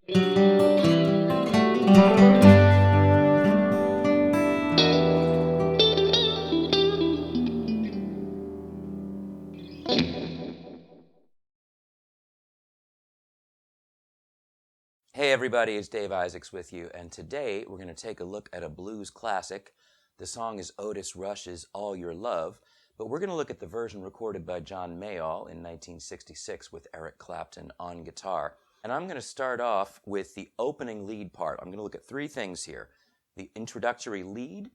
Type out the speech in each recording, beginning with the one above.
Hey everybody, it's Dave Isaacs with you, and today we're going to take a look at a blues classic. The song is Otis Rush's All Your Love, but we're going to look at the version recorded by John Mayall in 1966 with Eric Clapton on guitar. And I'm going to start off with the opening lead part. I'm going to look at three things here: the introductory lead,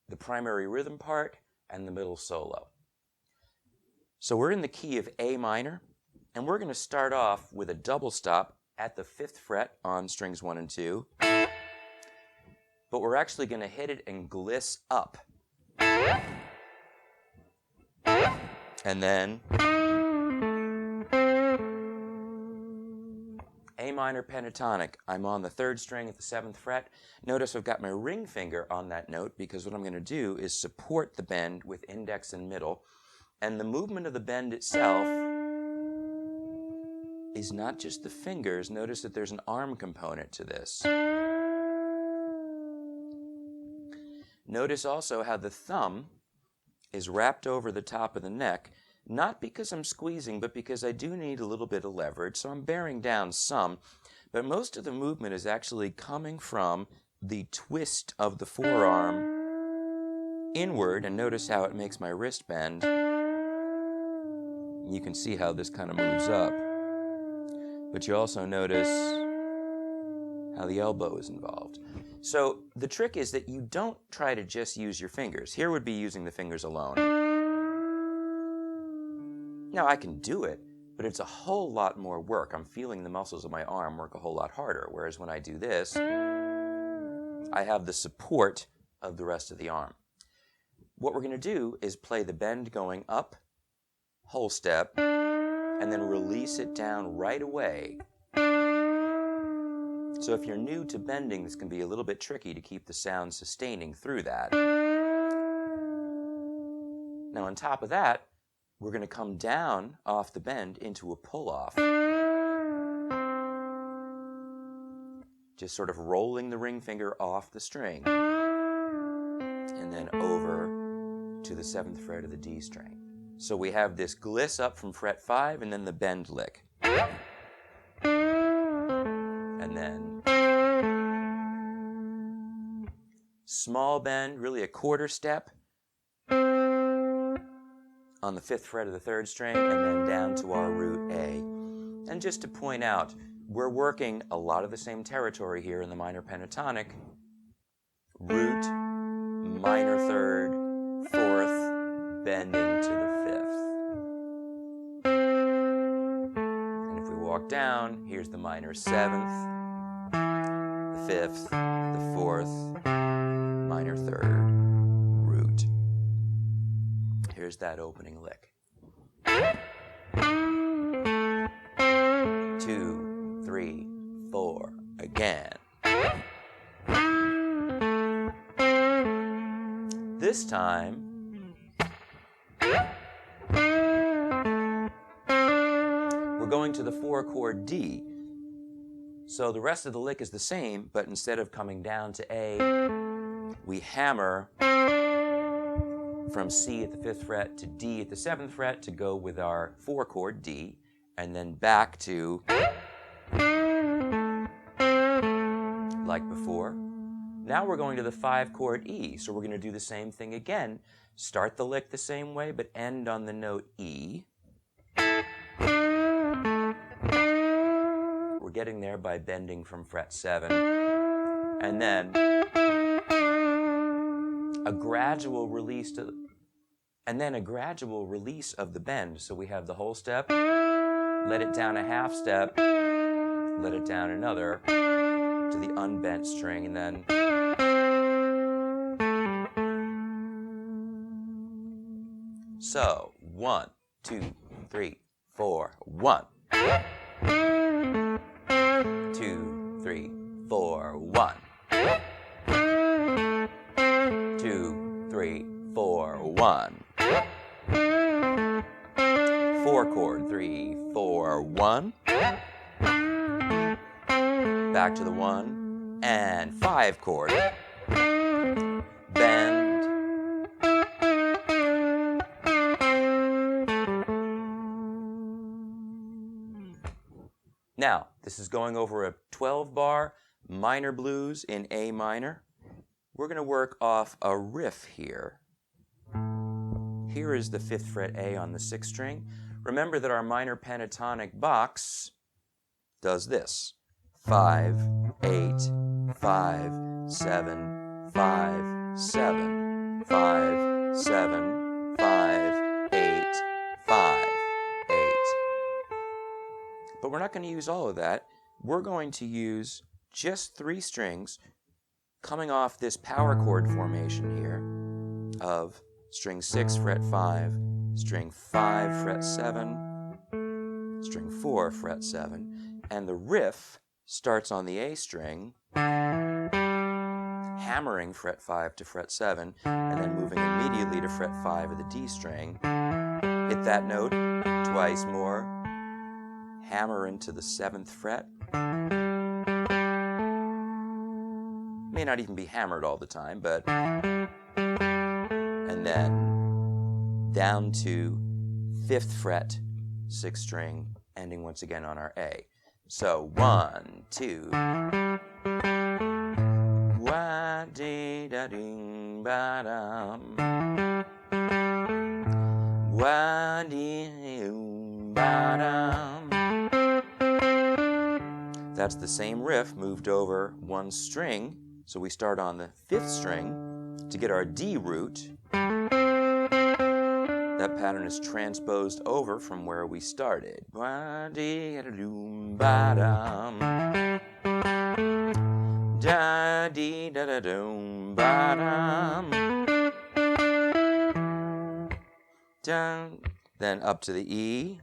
the primary rhythm part, and the middle solo. So we're in the key of A minor, and we're going to start off with a double stop at the 5th fret on strings 1 and 2, but we're actually going to hit it and gliss up. And then A minor pentatonic. I'm on the 3rd string at the 7th fret. Notice I've got my ring finger on that note because what I'm going to do is support the bend with index and middle, and the movement of the bend itself is not just the fingers. Notice that there's an arm component to this. Notice also how the thumb is wrapped over the top of the neck, not because I'm squeezing, but because I do need a little bit of leverage, so I'm bearing down some, but most of the movement is actually coming from the twist of the forearm inward, and notice how it makes my wrist bend. You can see how this kind of moves up. But you also notice how the elbow is involved. So the trick is that you don't try to just use your fingers. Here would be using the fingers alone. Now I can do it, but it's a whole lot more work. I'm feeling the muscles of my arm work a whole lot harder, whereas when I do this, I have the support of the rest of the arm. What we're going to do is play the bend going up, whole step, and then release it down right away. So if you're new to bending, this can be a little bit tricky to keep the sound sustaining through that. Now on top of that, we're going to come down off the bend into a pull-off. Just sort of rolling the ring finger off the string. And then over to the 7th fret of the D string. So we have this gliss up from fret 5 and then the bend lick. And then small bend, really a quarter step on the 5th fret of the 3rd string, and then down to our root A. And just to point out, we're working a lot of the same territory here in the minor pentatonic. Root, minor 3rd, 4th, bending to the 5th. And if we walk down, here's the minor 7th, the 5th, the 4th, minor 3rd, root. Here's that opening lick. 2, 3, 4, again. This time, we're going to the 4-chord D. So the rest of the lick is the same, but instead of coming down to A, we hammer from C at the 5th fret to D at the 7th fret to go with our 4-chord D, and then back to like before. Now we're going to the 5-chord E, so we're going to do the same thing again. Start the lick the same way, but end on the note E. We're getting there by bending from fret 7. And then a gradual release of the bend. So we have the whole step, let it down a half step, let it down another to the unbent string, and then so 1, 2, 3, 4, 1. 2, 3, 4, 1. 2, 3, 4, 1. 4 chord, 3, 4, 1. back to the 1 and 5 chord. Bend. Now, this is going over a 12-bar minor blues in A minor. We're going to work off a riff here. Here is the 5th fret A on the 6th string. Remember that our minor pentatonic box does this. 5, 8, 5, 7, 5, 7, 5, 7, 5, 8, 5, 8. But we're not going to use all of that. We're going to use just 3 strings coming off this power chord formation here of string 6, fret 5, string 5, fret 7, string 4, fret 7, and the riff starts on the A string, hammering fret 5 to fret 7, and then moving immediately to fret 5 of the D string. Hit that note twice more, hammer into the 7th fret. May not even be hammered all the time, but and then down to 5th fret, 6th string, ending once again on our A. So 1, 2. Wa-dee-da-ding ba-dum. Wa-dee-ding ba-dum. That's the same riff moved over 1 string. So we start on the 5th string to get our D root. That pattern is transposed over from where we started. Then up to the E.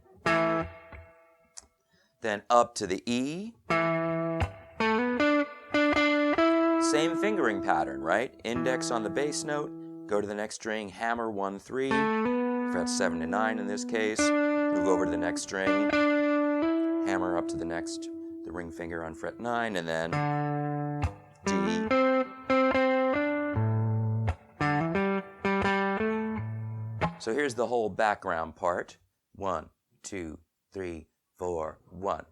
Then up to the E. Same fingering pattern, right? Index on the bass note, go to the next string, hammer 1, 3, fret 7 to 9 in this case, move over to the next string, hammer up to the next, the ring finger on fret 9, and then D. So here's the whole background part. 1, 2, 3, 4, 1.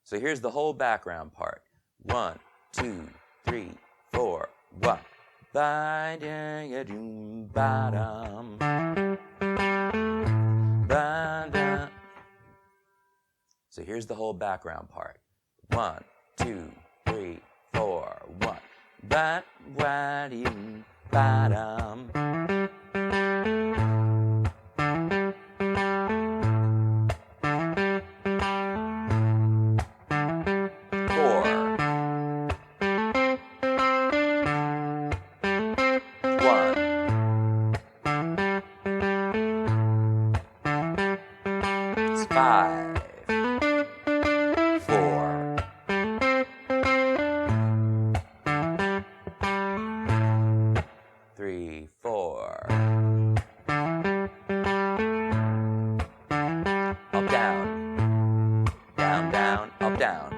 So here's the whole background part. 1, 2, 3, 4, 1. So here's the whole background part. 1, 2, 3, 4, 1.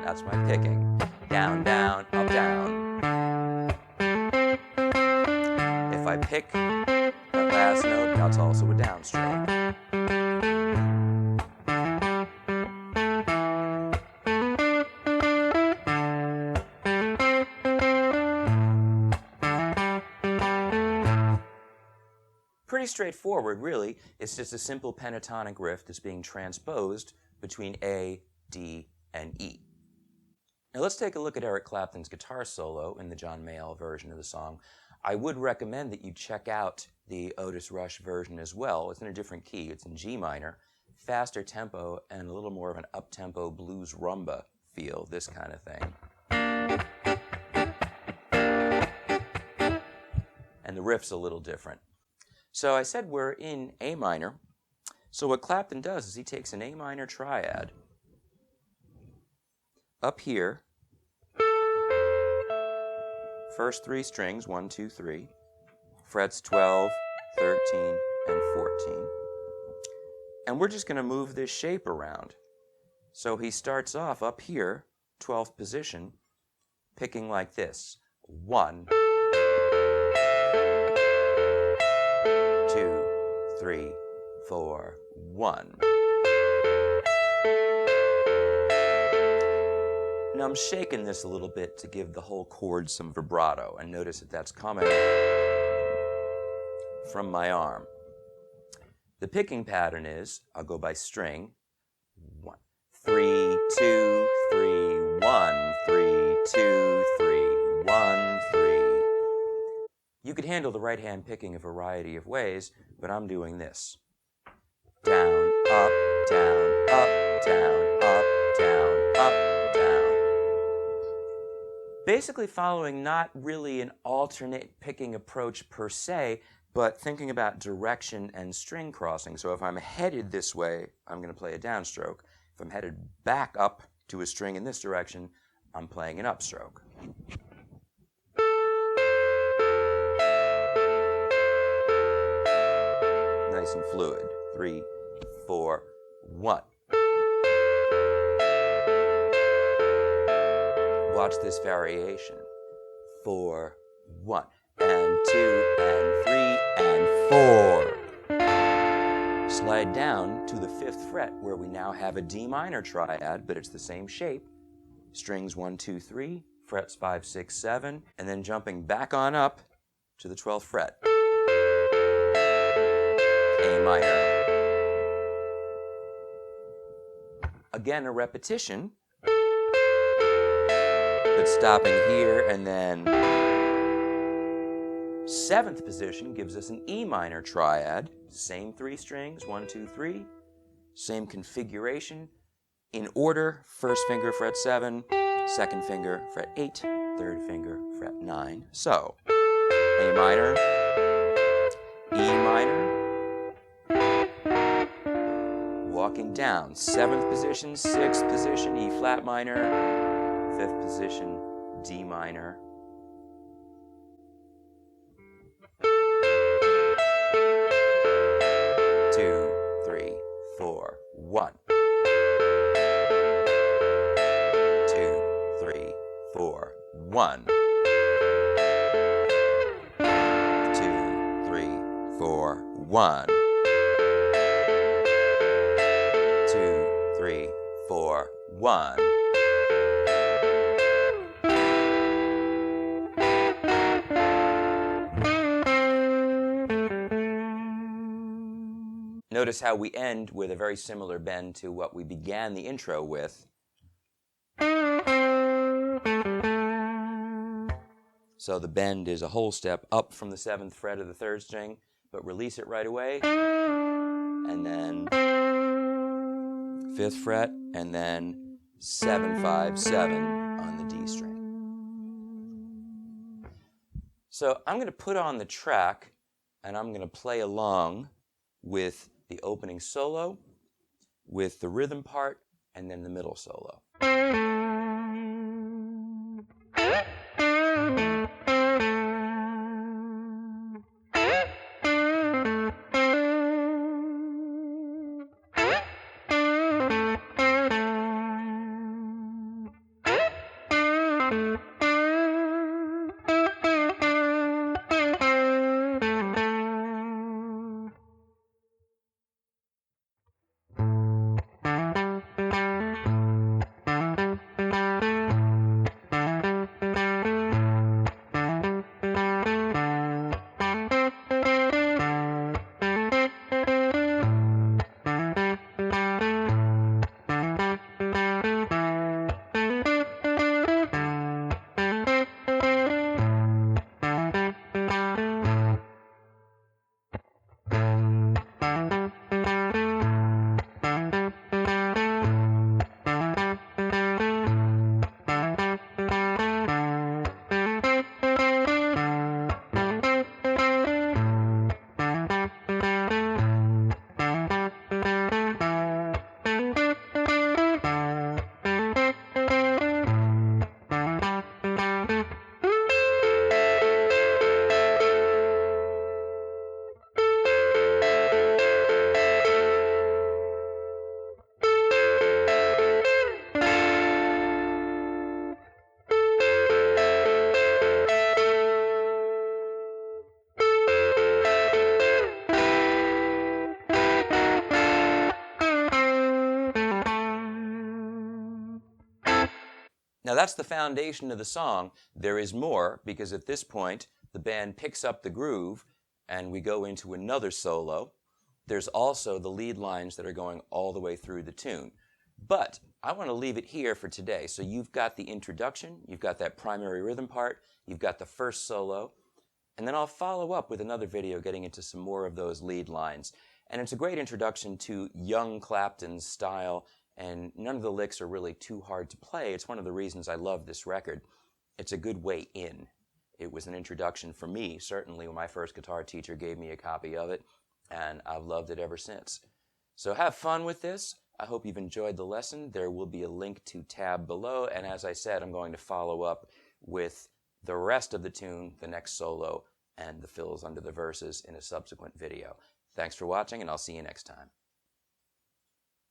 That's my picking. Down, down, up, down. If I pick that last note, that's also a down stroke. Pretty straightforward, really. It's just a simple pentatonic riff that's being transposed between A, D, and E. Now let's take a look at Eric Clapton's guitar solo in the John Mayall version of the song. I would recommend that you check out the Otis Rush version as well. It's in a different key. It's in G minor, faster tempo, and a little more of an up-tempo blues rumba feel, this kind of thing. And the riff's a little different. So I said we're in A minor. So what Clapton does is he takes an A minor triad up here first three strings, 1, 2, 3, frets 12, 13, and 14. And we're just going to move this shape around. So he starts off up here, 12th position, picking like this. 1, 2, 3, 4, 1. Now I'm shaking this a little bit to give the whole chord some vibrato, and notice that that's coming from my arm. The picking pattern is, I'll go by string, 1, 3, 2, 3, 1, 3, 2, 3, 1, 3. You could handle the right hand picking a variety of ways, but I'm doing this. Down, up, down, up, down, up, down, up, down. Basically following not really an alternate picking approach per se, but thinking about direction and string crossing. So if I'm headed this way, I'm going to play a downstroke. If I'm headed back up to a string in this direction, I'm playing an upstroke. Nice and fluid. 3, 4, 1. Watch this variation. 4, 1, and 2, and 3, and 4. Slide down to the 5th fret, where we now have a D minor triad, but it's the same shape. Strings 1, 2, 3, frets 5, 6, 7, and then jumping back on up to the 12th fret. A minor. Again, a repetition, but stopping here, and then 7th position gives us an E minor triad. Same 3 strings, 1, 2, 3. Same configuration. In order, 1st finger, fret 7, 2nd finger, fret 8, 3rd finger, fret 9. So, A minor, E minor, walking down, 7th position, 6th position, E flat minor, 5th position, D minor. Two, 3, 4, 1. 2, 3, 4, 1. 2, 3, 4, 1. 2, 3, 4, 1. Notice how we end with a very similar bend to what we began the intro with. So the bend is a whole step up from the 7th fret of the 3rd string, but release it right away. And then 5th fret, and then 7, 5, 7 on the D string. So I'm going to put on the track, and I'm going to play along with the opening solo, with the rhythm part, and then the middle solo. Now that's the foundation of the song. There is more, because at this point the band picks up the groove and we go into another solo. There's also the lead lines that are going all the way through the tune. But I want to leave it here for today. So you've got the introduction, you've got that primary rhythm part, you've got the first solo, and then I'll follow up with another video getting into some more of those lead lines. And it's a great introduction to young Clapton's style, and none of the licks are really too hard to play. It's one of the reasons I love this record. It's a good way in. It was an introduction for me, certainly when my first guitar teacher gave me a copy of it, and I've loved it ever since. So have fun with this. I hope you've enjoyed the lesson. There will be a link to tab below, and as I said, I'm going to follow up with the rest of the tune, the next solo, and the fills under the verses in a subsequent video. Thanks for watching, and I'll see you next time.